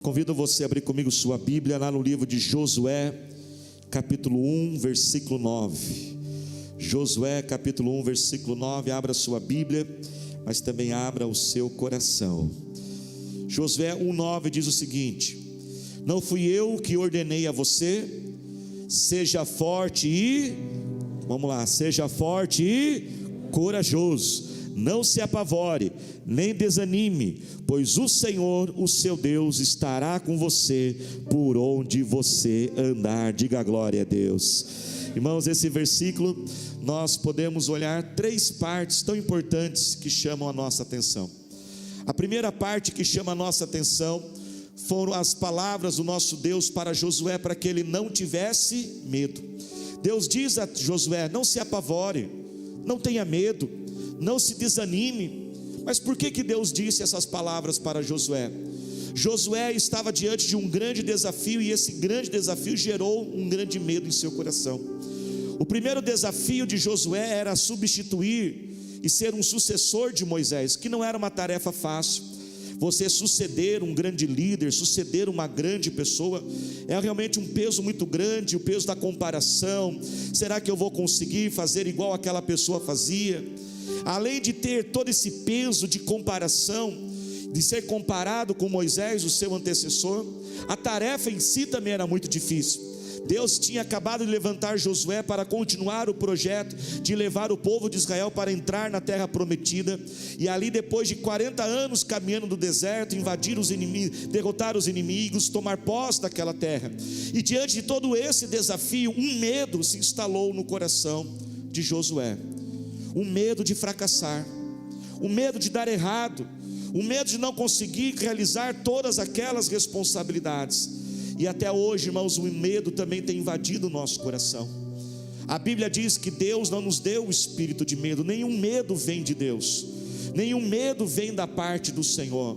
Convido você a abrir comigo sua Bíblia lá no livro de Josué, capítulo 1, versículo 9. Josué, capítulo 1, versículo 9. Abra sua Bíblia, mas também abra o seu coração. Josué 1:9 diz o seguinte: não fui eu que ordenei a você, seja forte e, seja forte e corajoso. Não se apavore, nem desanime, pois o Senhor, o seu Deus, estará com você por onde você andar. Diga glória a Deus. Irmãos, esse versículo, nós podemos olhar três partes tão importantes que chamam a nossa atenção. A primeira parte que chama a nossa atenção foram as palavras do nosso Deus para Josué, para que ele não tivesse medo. Deus diz a Josué: não se apavore, não tenha medo, não se desanime. Mas por que Deus disse essas palavras para Josué? Josué estava diante de um grande desafio, e esse grande desafio gerou um grande medo em seu coração. O primeiro desafio de Josué era substituir e ser um sucessor de Moisés, que não era uma tarefa fácil. Você suceder um grande líder, suceder uma grande pessoa, é realmente um peso muito grande, o peso da comparação. Será que eu vou conseguir fazer igual aquela pessoa fazia? Além de ter todo esse peso de comparação, de ser comparado com Moisés, o seu antecessor, a tarefa em si também era muito difícil. Deus tinha acabado de levantar Josué para continuar o projeto de levar o povo de Israel para entrar na terra prometida, e ali, depois de 40 anos caminhando no deserto, invadir os inimigos, derrotar os inimigos, tomar posse daquela terra. E diante de todo esse desafio, um medo se instalou no coração de Josué. O medo de fracassar, o medo de dar errado, o medo de não conseguir realizar todas aquelas responsabilidades. E até hoje, irmãos, o medo também tem invadido o nosso coração. A Bíblia diz que Deus não nos deu o espírito de medo. Nenhum medo vem de Deus, nenhum medo vem da parte do Senhor.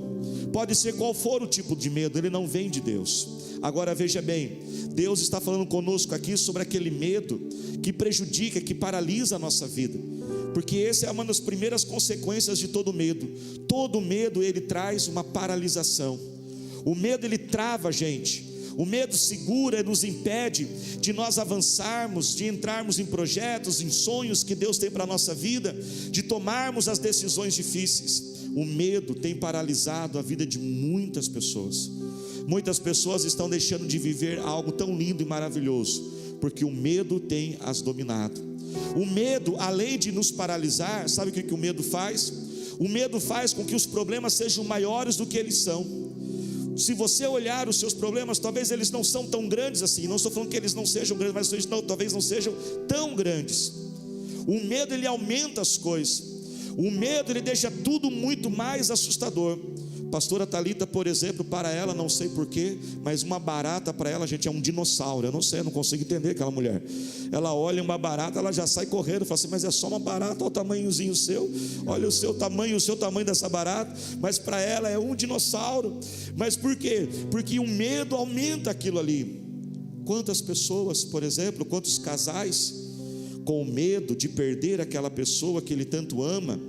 Pode ser qual for o tipo de medo, ele não vem de Deus. Agora veja bem, Deus está falando conosco aqui sobre aquele medo que prejudica, que paralisa a nossa vida, porque essa é uma das primeiras consequências de todo medo. Todo medo, ele traz uma paralisação. O medo, ele trava a gente. O medo segura, nos impede de nós avançarmos, de entrarmos em projetos, em sonhos que Deus tem para a nossa vida, de tomarmos as decisões difíceis. O medo tem paralisado a vida de muitas pessoas. Muitas pessoas estão deixando de viver algo tão lindo e maravilhoso, porque o medo tem as dominado. O medo, além de nos paralisar, sabe o que o medo faz? O medo faz com que os problemas sejam maiores do que eles são. Se você olhar os seus problemas, talvez eles não são tão grandes assim. Não estou falando que eles não sejam grandes, mas talvez não sejam tão grandes. O medo, ele aumenta as coisas. O medo, ele deixa tudo muito mais assustador. Pastora Thalita, por exemplo, para ela, não sei porquê, mas uma barata para ela, gente, é um dinossauro. Eu não sei, eu não consigo entender aquela mulher. Ela olha uma barata, ela já sai correndo, fala assim: mas é só uma barata, olha o tamanhozinho seu, olha o seu tamanho dessa barata. Mas para ela é um dinossauro. Mas por quê? Porque o medo aumenta aquilo ali. Quantas pessoas, por exemplo, quantos casais, com medo de perder aquela pessoa que ele tanto ama,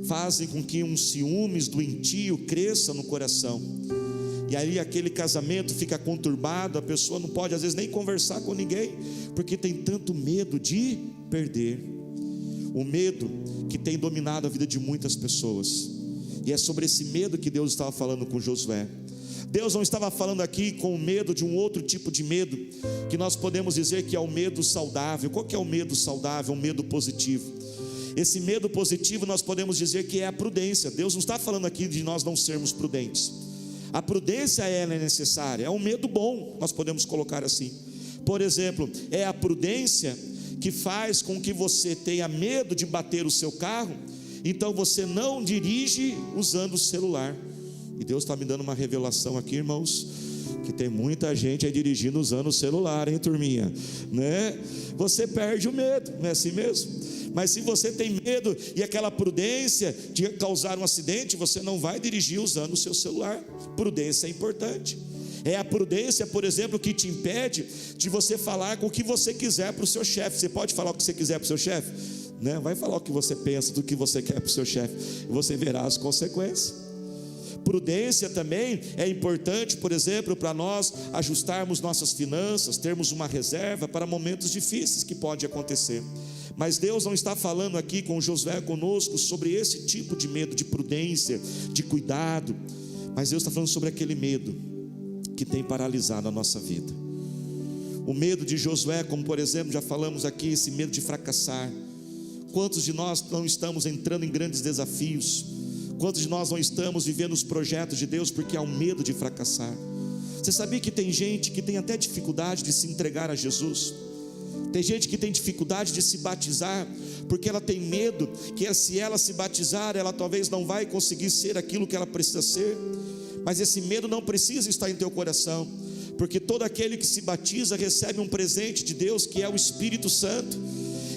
fazem com que um ciúmes doentio cresça no coração, e aí aquele casamento fica conturbado. A pessoa não pode às vezes nem conversar com ninguém, porque tem tanto medo de perder. O medo que tem dominado a vida de muitas pessoas, e é sobre esse medo que Deus estava falando com Josué. Deus não estava falando aqui com o medo de um outro tipo de medo, que nós podemos dizer que é o medo saudável. Qual que é o medo saudável? Um medo positivo. Esse medo positivo nós podemos dizer que é a prudência. Deus não está falando aqui de nós não sermos prudentes. A prudência, ela é necessária. É um medo bom, nós podemos colocar assim. Por exemplo, é a prudência que faz com que você tenha medo de bater o seu carro, então você não dirige usando o celular. E Deus está me dando uma revelação aqui, irmãos, que tem muita gente aí dirigindo usando o celular, hein, turminha, né? Você perde o medo, não é assim mesmo? Mas se você tem medo e aquela prudência de causar um acidente, você não vai dirigir usando o seu celular. Prudência é importante. É a prudência, por exemplo, que te impede de você falar com o que você quiser para o seu chefe. Você pode falar o que você quiser para o seu chefe, né? Vai falar o que você pensa, do que você quer para o seu chefe, e você verá as consequências. Prudência também é importante, por exemplo, para nós ajustarmos nossas finanças, termos uma reserva para momentos difíceis que pode acontecer. Mas Deus não está falando aqui com Josué conosco sobre esse tipo de medo, de prudência, de cuidado, mas Deus está falando sobre aquele medo que tem paralisado a nossa vida. O medo de Josué, como por exemplo, já falamos aqui, esse medo de fracassar. Quantos de nós não estamos entrando em grandes desafios? Quantos de nós não estamos vivendo os projetos de Deus porque há um medo de fracassar? Você sabia que tem gente que tem até dificuldade de se entregar a Jesus? Tem gente que tem dificuldade de se batizar porque ela tem medo que se ela se batizar, ela talvez não vai conseguir ser aquilo que ela precisa ser. Mas esse medo não precisa estar em teu coração, porque todo aquele que se batiza recebe um presente de Deus, que é o Espírito Santo.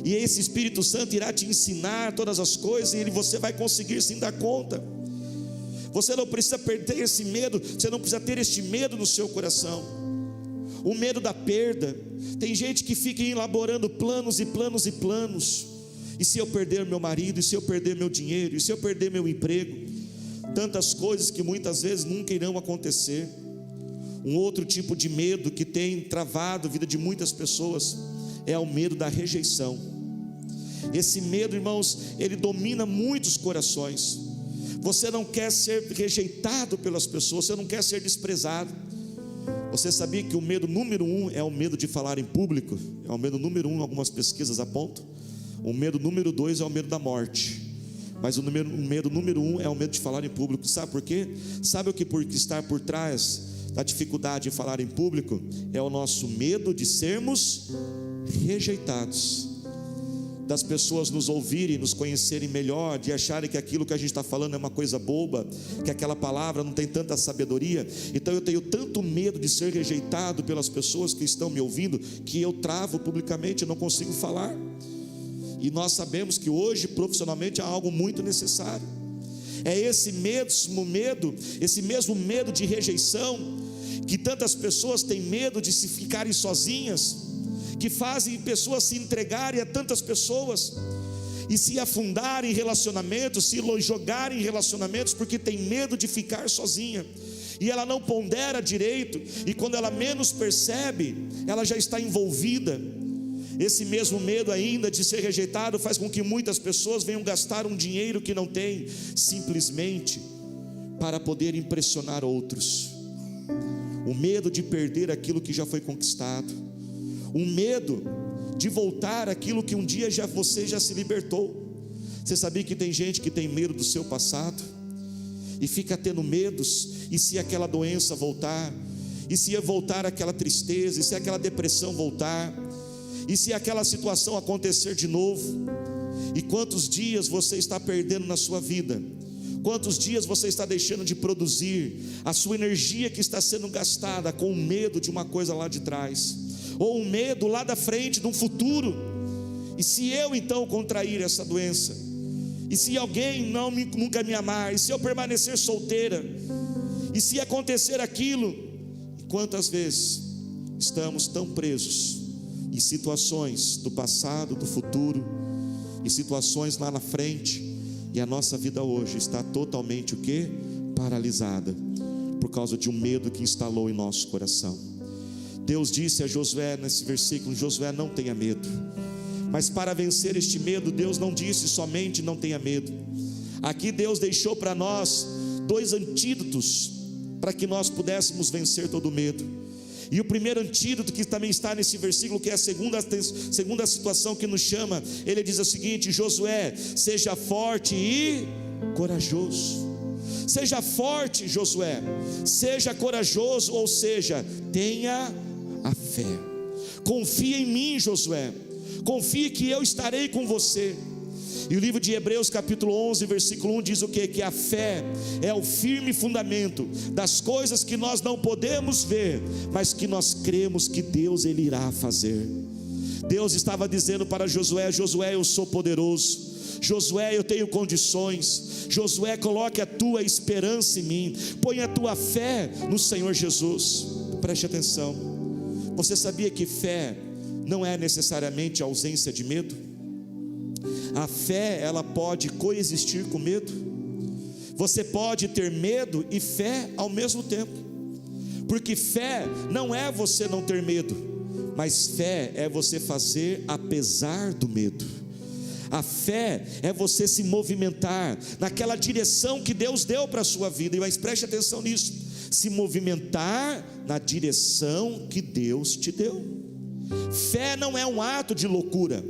E esse Espírito Santo irá te ensinar todas as coisas, e você vai conseguir sim dar conta. Você não precisa perder esse medo, você não precisa ter este medo no seu coração. O medo da perda. Tem gente que fica elaborando planos e planos e planos. E se eu perder meu marido? E se eu perder meu dinheiro? E se eu perder meu emprego? Tantas coisas que muitas vezes nunca irão acontecer. Um outro tipo de medo que tem travado a vida de muitas pessoas é o medo da rejeição. Esse medo, irmãos, ele domina muitos corações. Você não quer ser rejeitado pelas pessoas, você não quer ser desprezado. Você sabia que o medo número 1 é o medo de falar em público? É o medo número 1, algumas pesquisas apontam. O medo número 2 é o medo da morte. Mas o medo número 1 é o medo de falar em público. Sabe por quê? Sabe o que está por trás da dificuldade de falar em público? É o nosso medo de sermos rejeitados, das pessoas nos ouvirem, nos conhecerem melhor, de acharem que aquilo que a gente está falando é uma coisa boba, que aquela palavra não tem tanta sabedoria. Então eu tenho tanto medo de ser rejeitado pelas pessoas que estão me ouvindo, que eu travo publicamente, eu não consigo falar. E nós sabemos que hoje profissionalmente é algo muito necessário. É esse mesmo medo de rejeição, que tantas pessoas têm medo de se ficarem sozinhas, que fazem pessoas se entregarem a tantas pessoas e se afundarem em relacionamentos, se jogarem em relacionamentos, porque tem medo de ficar sozinha, e ela não pondera direito, e quando ela menos percebe, ela já está envolvida. Esse mesmo medo ainda de ser rejeitado faz com que muitas pessoas venham gastar um dinheiro que não tem, simplesmente para poder impressionar outros. O medo de perder aquilo que já foi conquistado, um medo de voltar aquilo que um dia você já se libertou. Você sabia que tem gente que tem medo do seu passado e fica tendo medos? E se aquela doença voltar? E se voltar aquela tristeza? E se aquela depressão voltar? E se aquela situação acontecer de novo? E quantos dias você está perdendo na sua vida? Quantos dias você está deixando de produzir? A sua energia que está sendo gastada com o medo de uma coisa lá de trás, ou um medo lá da frente de um futuro. E se eu então contrair essa doença? E se alguém nunca me amar? E se eu permanecer solteira? E se acontecer aquilo? E quantas vezes estamos tão presos em situações do passado, do futuro, em situações lá na frente, e a nossa vida hoje está totalmente o quê? Paralisada, por causa de um medo que instalou em nosso coração. Deus disse a Josué nesse versículo: Josué, não tenha medo. Mas para vencer este medo, Deus não disse somente não tenha medo. Aqui Deus deixou para nós 2 antídotos para que nós pudéssemos vencer todo o medo. E o primeiro antídoto, que também está nesse versículo, que é a segunda situação que nos chama, ele diz o seguinte: Josué, seja forte e corajoso. Seja forte, Josué, seja corajoso, ou seja, tenha a fé. Confia em mim, Josué, confie que eu estarei com você. E o livro de Hebreus capítulo 11 versículo 1 diz o quê? Que a fé é o firme fundamento das coisas que nós não podemos ver, mas que nós cremos que Deus Ele irá fazer. Deus estava dizendo para Josué: Josué, eu sou poderoso. Josué, eu tenho condições. Josué, coloque a tua esperança em mim, põe a tua fé no Senhor Jesus. Preste atenção. Você sabia que fé não é necessariamente ausência de medo? A fé, ela pode coexistir com medo. Você pode ter medo e fé ao mesmo tempo, porque fé não é você não ter medo, mas fé é você fazer apesar do medo. A fé é você se movimentar naquela direção que Deus deu para a sua vida, mas preste atenção nisso, se movimentar na direção que Deus te deu. Fé não é um ato de loucura,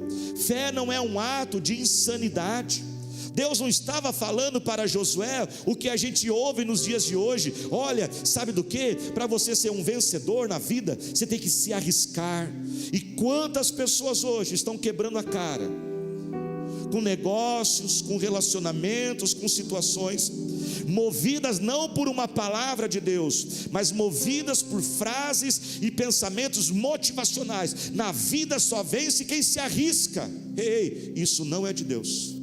fé não é um ato de insanidade. Deus não estava falando para Josué o que a gente ouve nos dias de hoje: olha, sabe do que? Para você ser um vencedor na vida, você tem que se arriscar. E quantas pessoas hoje estão quebrando a cara, com negócios, com relacionamentos, com situações, movidas não por uma palavra de Deus, mas movidas por frases e pensamentos motivacionais. Na vida só vence quem se arrisca. Ei, isso não é de Deus.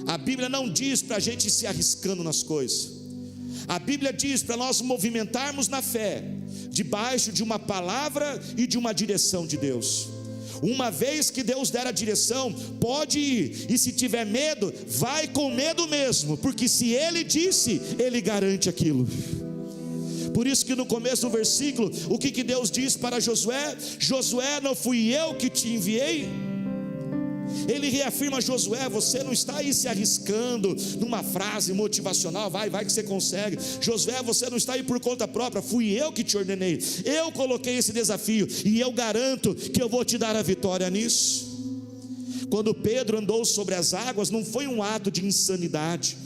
A Bíblia não diz para a gente se arriscando nas coisas. A Bíblia diz para nós movimentarmos na fé, debaixo de uma palavra e de uma direção de Deus. Uma vez que Deus der a direção, pode ir, e se tiver medo, vai com medo mesmo, porque se Ele disse, Ele garante aquilo. Por isso que no começo do versículo, o que Deus diz para Josué? Josué, não fui eu que te enviei? Ele reafirma: Josué, você não está aí se arriscando numa frase motivacional, vai que você consegue. Josué, você não está aí por conta própria, fui eu que te ordenei, eu coloquei esse desafio, e eu garanto que eu vou te dar a vitória nisso. Quando Pedro andou sobre as águas, não foi um ato de insanidade,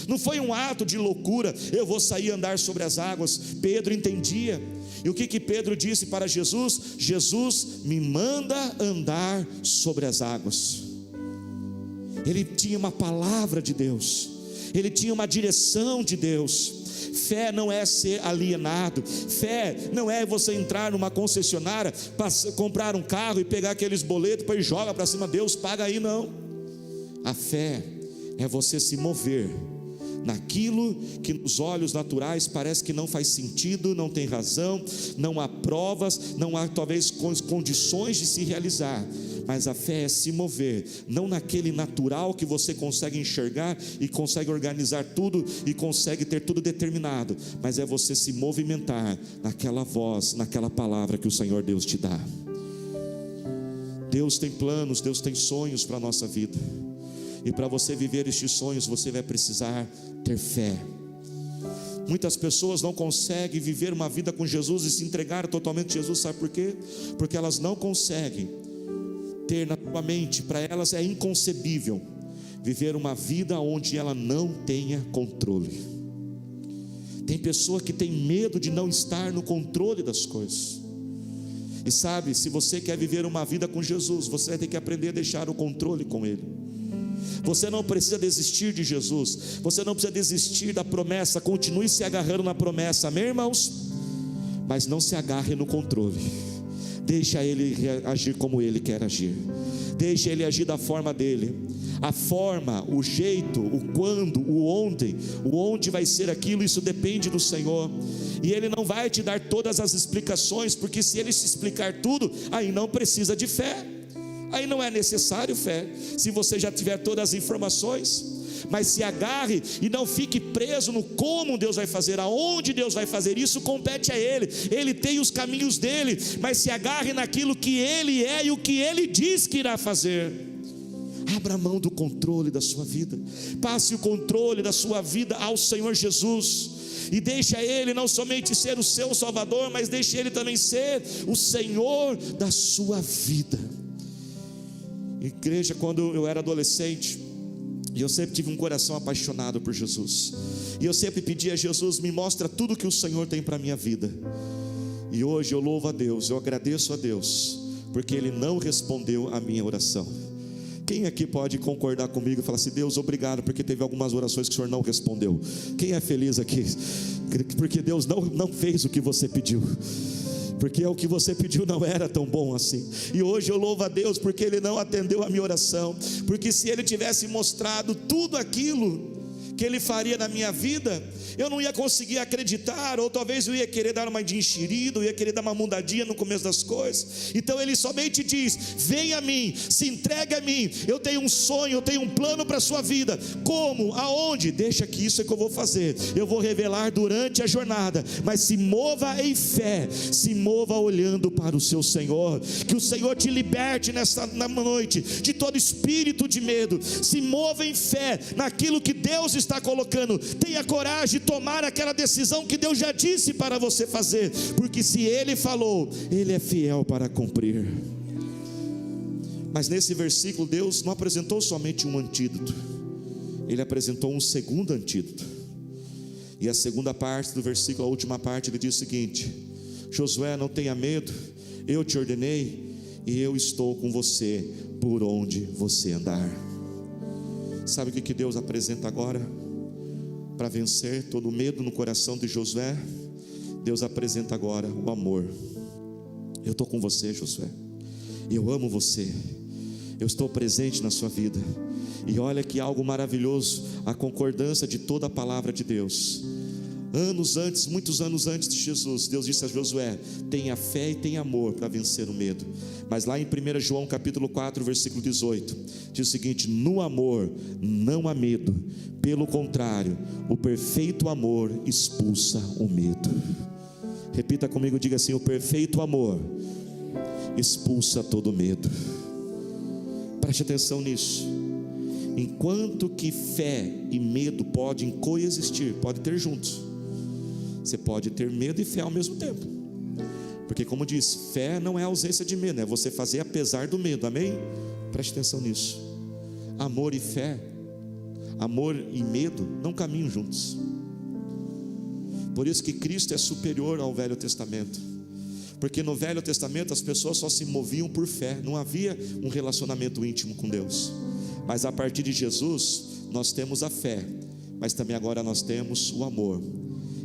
não foi um ato de loucura, eu vou sair andar sobre as águas. Pedro entendia. E o que Pedro disse para Jesus? Jesus, me manda andar sobre as águas. Ele tinha uma palavra de Deus, ele tinha uma direção de Deus. Fé não é ser alienado, fé não é você entrar numa concessionária, comprar um carro e pegar aqueles boletos, depois joga para cima, Deus paga aí, não. A fé é você se mover naquilo que nos olhos naturais parece que não faz sentido, não tem razão, não há provas, não há talvez condições de se realizar, mas a fé é se mover, não naquele natural que você consegue enxergar e consegue organizar tudo e consegue ter tudo determinado, mas é você se movimentar naquela voz, naquela palavra que o Senhor Deus te dá. Deus tem planos, Deus tem sonhos para a nossa vida, e para você viver estes sonhos, você vai precisar ter fé. Muitas pessoas não conseguem viver uma vida com Jesus e se entregar totalmente a Jesus, sabe por quê? Porque elas não conseguem ter na sua mente, para elas é inconcebível viver uma vida onde ela não tenha controle. Tem pessoa que tem medo de não estar no controle das coisas. E sabe, se você quer viver uma vida com Jesus, você vai ter que aprender a deixar o controle com Ele. Você não precisa desistir de Jesus, você não precisa desistir da promessa, continue se agarrando na promessa, amém, irmãos? Mas não se agarre no controle, deixa Ele agir como Ele quer agir, deixa Ele agir da forma dEle. A forma, o jeito, o quando, o onde vai ser aquilo, isso depende do Senhor. E Ele não vai te dar todas as explicações, porque se Ele te explicar tudo, aí não precisa de fé, aí não é necessário fé, se você já tiver todas as informações. Mas se agarre e não fique preso no como Deus vai fazer, aonde Deus vai fazer, isso compete a Ele, Ele tem os caminhos dEle, mas se agarre naquilo que Ele é e o que Ele diz que irá fazer. Abra mão do controle da sua vida, passe o controle da sua vida ao Senhor Jesus, e deixa Ele não somente ser o seu Salvador, mas deixe Ele também ser o Senhor da sua vida. Igreja, quando eu era adolescente, eu sempre tive um coração apaixonado por Jesus, e eu sempre pedi a Jesus: me mostra tudo que o Senhor tem para a minha vida. E hoje eu louvo a Deus, eu agradeço a Deus, porque Ele não respondeu a minha oração. Quem aqui pode concordar comigo e falar assim: Deus, obrigado, porque teve algumas orações que o Senhor não respondeu? Quem é feliz aqui? Porque Deus não fez o que você pediu, porque o que você pediu não era tão bom assim. E hoje eu louvo a Deus porque Ele não atendeu a minha oração, porque se Ele tivesse mostrado tudo aquilo que Ele faria na minha vida, eu não ia conseguir acreditar, ou talvez eu ia querer dar uma de enxerida, eu ia querer dar uma mudadinha no começo das coisas. Então Ele somente diz: vem a mim, se entregue a mim, eu tenho um sonho, eu tenho um plano para a sua vida. Como? Aonde? Deixa que isso é que eu vou fazer, eu vou revelar durante a jornada, mas se mova em fé, se mova olhando para o seu Senhor. Que o Senhor te liberte na noite de todo espírito de medo. Se mova em fé naquilo que Deus está colocando. Tenha coragem de tomar aquela decisão que Deus já disse para você fazer, porque se Ele falou, Ele é fiel para cumprir. Mas nesse versículo Deus não apresentou somente um antídoto, Ele apresentou um segundo antídoto. E a segunda parte do versículo, a última parte, Ele diz o seguinte: Josué, não tenha medo, eu te ordenei e eu estou com você por onde você andar. Sabe o que Deus apresenta agora para vencer todo o medo no coração de Josué? Deus apresenta agora o amor. Eu estou com você, Josué, eu amo você, eu estou presente na sua vida. E olha que algo maravilhoso, a concordância de toda a palavra de Deus. Anos antes, muitos anos antes de Jesus, Deus disse a Josué: tenha fé e tenha amor para vencer o medo. Mas lá em 1 João capítulo 4, versículo 18, diz o seguinte: no amor não há medo, pelo contrário, o perfeito amor expulsa o medo. Repita comigo, diga assim: o perfeito amor expulsa todo medo. Preste atenção nisso. Enquanto que fé e medo podem coexistir, podem ter juntos, você pode ter medo e fé ao mesmo tempo, porque como diz, fé não é ausência de medo, é você fazer apesar do medo, amém? Preste atenção nisso. Amor e fé, amor e medo não caminham juntos. Por isso que Cristo é superior ao Velho Testamento, porque no Velho Testamento as pessoas só se moviam por fé, não havia um relacionamento íntimo com Deus. Mas a partir de Jesus, nós temos a fé, mas também agora nós temos o amor.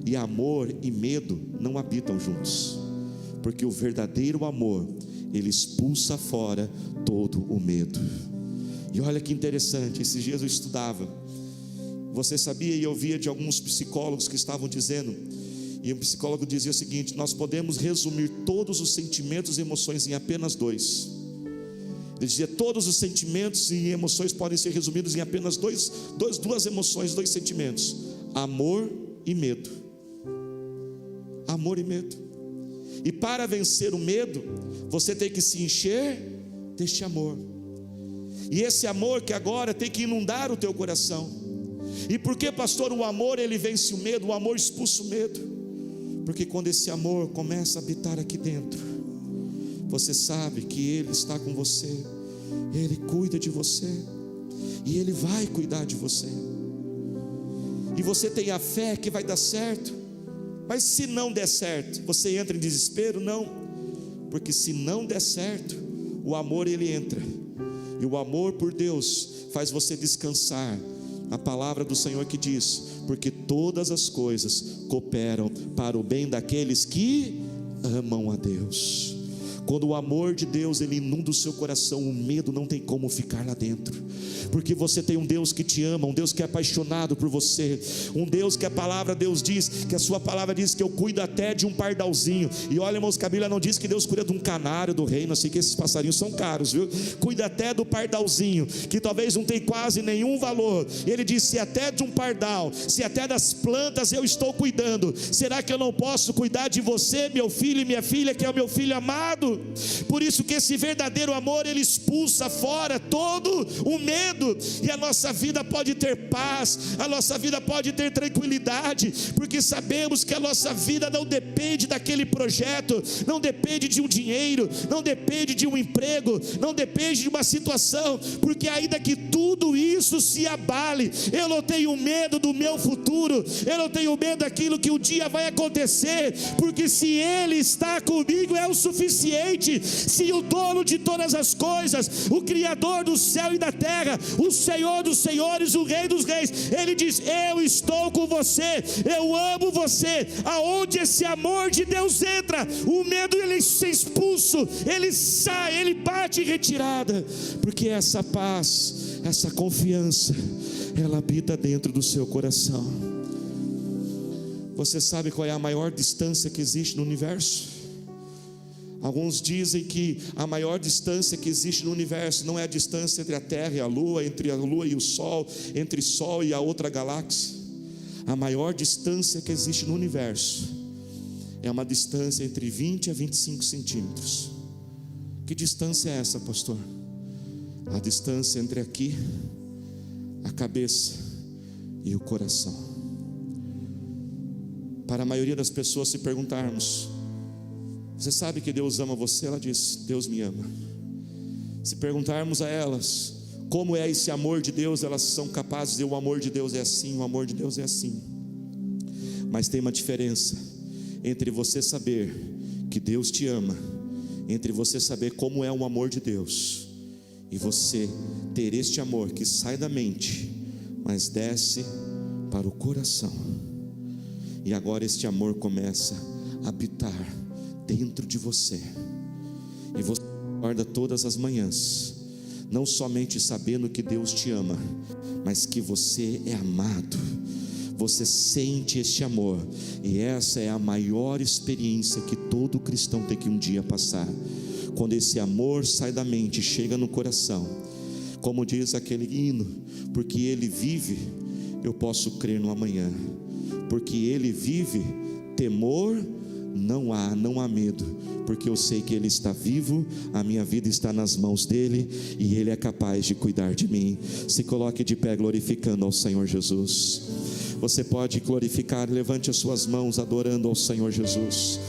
E amor e medo não habitam juntos, porque o verdadeiro amor, ele expulsa fora todo o medo. E olha que interessante, esses dias eu estudava, você sabia, e eu via de alguns psicólogos que estavam dizendo, e um psicólogo dizia o seguinte: nós podemos resumir todos os sentimentos e emoções em apenas dois. Ele dizia: todos os sentimentos e emoções podem ser resumidos em apenas duas emoções, dois sentimentos: amor e medo. Amor e medo. E para vencer o medo, você tem que se encher deste amor. E esse amor que agora tem que inundar o teu coração. E por que, pastor, o amor ele vence o medo, o amor expulsa o medo? Porque quando esse amor começa a habitar aqui dentro, você sabe que Ele está com você, Ele cuida de você, e Ele vai cuidar de você. E você tem a fé que vai dar certo. Mas se não der certo, você entra em desespero? Não, porque se não der certo, o amor ele entra, e o amor por Deus faz você descansar. A palavra do Senhor que diz: porque todas as coisas cooperam para o bem daqueles que amam a Deus. Quando o amor de Deus ele inunda o seu coração, o medo não tem como ficar lá dentro, porque você tem um Deus que te ama, um Deus que é apaixonado por você, um Deus que a palavra Deus diz, que a sua palavra diz que eu cuido até de um pardalzinho. E olha, irmãos, que a Bíblia não diz que Deus cuida de um canário do reino, assim, que esses passarinhos são caros, viu? Cuida até do pardalzinho, que talvez não tem quase nenhum valor. E ele diz: se até de um pardal, se até das plantas eu estou cuidando, será que eu não posso cuidar de você, meu filho e minha filha, que é o meu filho amado? Por isso que esse verdadeiro amor ele expulsa fora todo o medo, e a nossa vida pode ter paz, a nossa vida pode ter tranquilidade, porque sabemos que a nossa vida não depende daquele projeto, não depende de um dinheiro, não depende de um emprego, não depende de uma situação, porque ainda que tudo isso se abale, eu não tenho medo do meu futuro, eu não tenho medo daquilo que um dia vai acontecer, porque se Ele está comigo é o suficiente. Se o dono de todas as coisas, o Criador do céu e da terra, o Senhor dos senhores, o Rei dos reis, Ele diz: eu estou com você, eu amo você. Aonde esse amor de Deus entra, o medo ele é expulso, ele sai, ele bate em retirada, porque essa paz, essa confiança, ela habita dentro do seu coração. Você sabe qual é a maior distância que existe no universo? Alguns dizem que a maior distância que existe no universo não é a distância entre a Terra e a Lua, entre a Lua e o Sol, entre o Sol e a outra galáxia. A maior distância que existe no universo é uma distância entre 20 a 25 centímetros. Que distância é essa, pastor? A distância entre aqui, a cabeça e o coração. Para a maioria das pessoas, se perguntarmos: você sabe que Deus ama você? Ela diz: Deus me ama. Se perguntarmos a elas como é esse amor de Deus, elas são capazes de dizer: o amor de Deus é assim, o amor de Deus é assim. Mas tem uma diferença entre você saber que Deus te ama, entre você saber como é o amor de Deus, e você ter este amor que sai da mente, mas desce para o coração. E agora este amor começa a habitar dentro de você, e você acorda todas as manhãs, não somente sabendo que Deus te ama, mas que você é amado. Você sente este amor, e essa é a maior experiência que todo cristão tem que um dia passar. Quando esse amor sai da mente e chega no coração, como diz aquele hino: porque Ele vive, eu posso crer no amanhã. Porque Ele vive, temor não há medo, porque eu sei que Ele está vivo, a minha vida está nas mãos dEle, e Ele é capaz de cuidar de mim. Se coloque de pé glorificando ao Senhor Jesus. Você pode glorificar, levante as suas mãos adorando ao Senhor Jesus.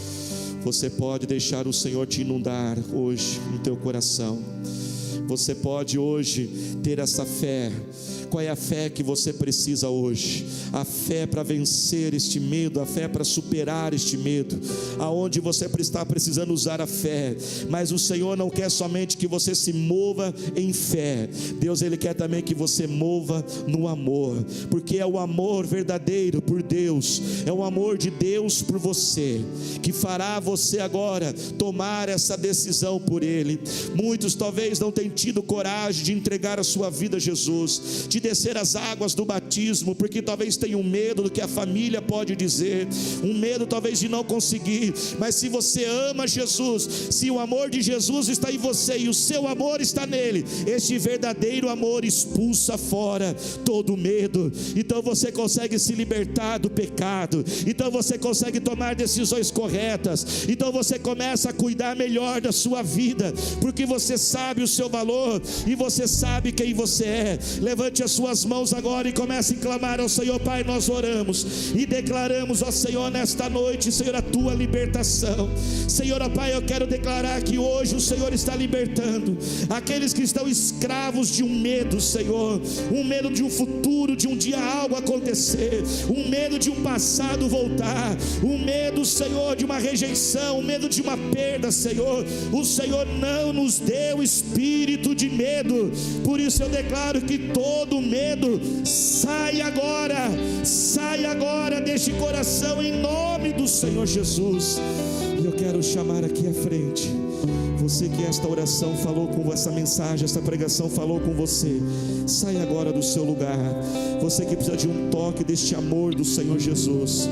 Você pode deixar o Senhor te inundar hoje no teu coração. Você pode hoje ter essa fé. Qual é a fé que você precisa hoje? A fé para vencer este medo, a fé para superar este medo. Aonde você está precisando usar a fé. Mas o Senhor não quer somente que você se mova em fé. Deus, Ele quer também que você mova no amor, porque é o amor verdadeiro por Deus, é o amor de Deus por você, que fará você agora tomar essa decisão por Ele. Muitos talvez não tenham tido coragem de entregar a sua vida a Jesus, de descer as águas do batismo, porque talvez tenham medo do que a família pode dizer, um medo talvez de não conseguir. Mas se você ama Jesus, se o amor de Jesus está em você e o seu amor está nele, este verdadeiro amor expulsa fora todo medo. Então você consegue se libertar do pecado, então você consegue tomar decisões corretas, então você começa a cuidar melhor da sua vida, porque você sabe o seu valor e você sabe quem você é. Levante as suas mãos agora e comece a clamar ao Senhor. Pai, nós oramos e declaramos, ó Senhor, nesta noite, Senhor, a tua libertação. Senhor, ó Pai, eu quero declarar que hoje o Senhor está libertando aqueles que estão escravos de um medo, Senhor, um medo de um futuro, de um dia algo acontecer, um medo de um passado voltar, um medo, Senhor, de uma rejeição, um medo de uma perda, Senhor. O Senhor não nos deu espírito de medo, por isso eu declaro que todo medo sai agora deste coração, em nome do Senhor Jesus. E eu quero chamar aqui à frente você que esta oração falou com essa mensagem, essa pregação falou com você. Sai agora do seu lugar, você que precisa de um toque deste amor do Senhor Jesus.